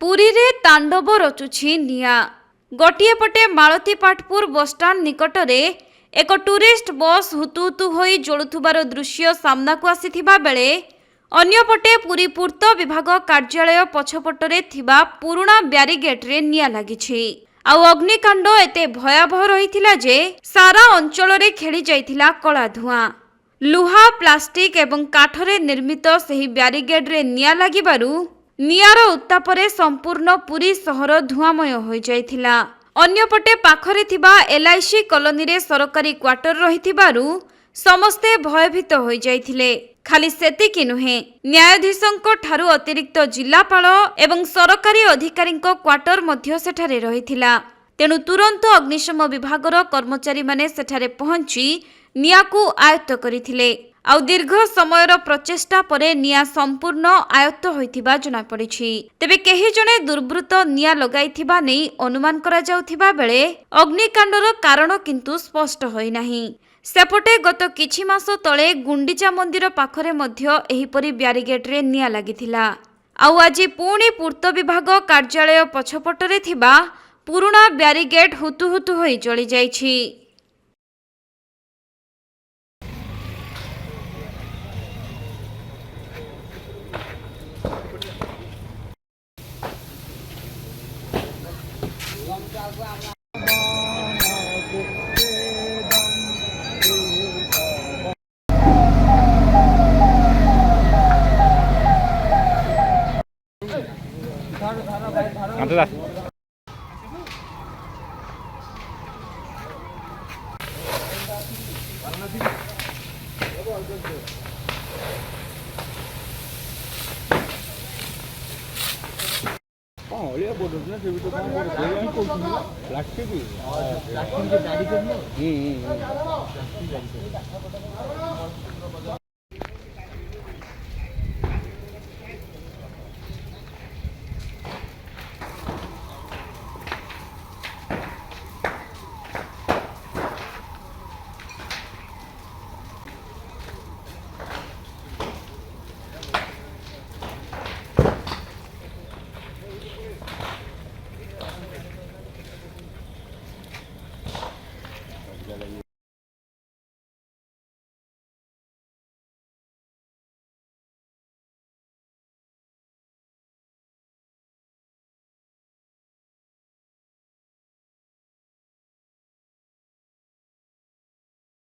पुरी रे तांडव रचुछि निया। गोटिए पटे मालती पाटपुर बसस्टाण्ड निकट में एक टूरिस्ट बस हुतुहुतु होई जळुथुबार दृश्य सामना को आसीथिबा बेले अन्यपटे पुरी पूर्त विभाग कार्यालय पछपटरे थिबा पुराणा ब्यारिगेट रे निया लागिछि। आउ अग्निकांड एते भयावह रहिथिला जे सारा अंचल रे खेली जाइथिला कला धुआं। लुहा प्लास्टिक एवं काठरे निर्मित सही ब्यारिगेड रे निया लागिबारु नियार उत्तापरे संपूर्ण पुरी सहर धुआंमय हो जाइथिला। अन्यपटे पाखरे थिबा एलआईसी कॉलोनी रे सरकारी क्वार्टर रहिथिबारु समस्ते भयभीत हो जाइथिले। खाली सेतिकी नुहे, न्यायाधीशंको ठारु अतिरिक्त जिलापाल एवं सरकारी अधिकारींको क्वार्टर मध्य सेठारे रहिथिला। तेणु तुरंत अग्निशम विभागर कर्मचारी माने सेठारे पहुंची नियाकु आयत्त करिथिले। आउ दीर्घ समयर प्रचेष्टा परे निया संपूर्ण आयत्त होइथिबा जଣା पड़िछि। तेबे केही जणे दुर्बृत्त निया लगाइथिबा नै अनुमान करा जाउथिबा बेले अग्निकांडर कारण किंतु स्पष्ट होई नाही। सेपटे गत किछि मास तळे गुंडीचा मंदिर पाखरे मध्य एहिपरि ब्यारिगेट रे निया लागिथिला। आउ आजि पुणी पूर्त विभाग कार्यालय पछपटरे थिबा पुराणा ब्यारिगेट हुतुहुतु होई जळि जाइछि। ଅଳିଆ ପଡୁଛି ନା ସେ ଭିତରେ କଣ କରୁଛନ୍ତି ପ୍ଲାଷ୍ଟିକ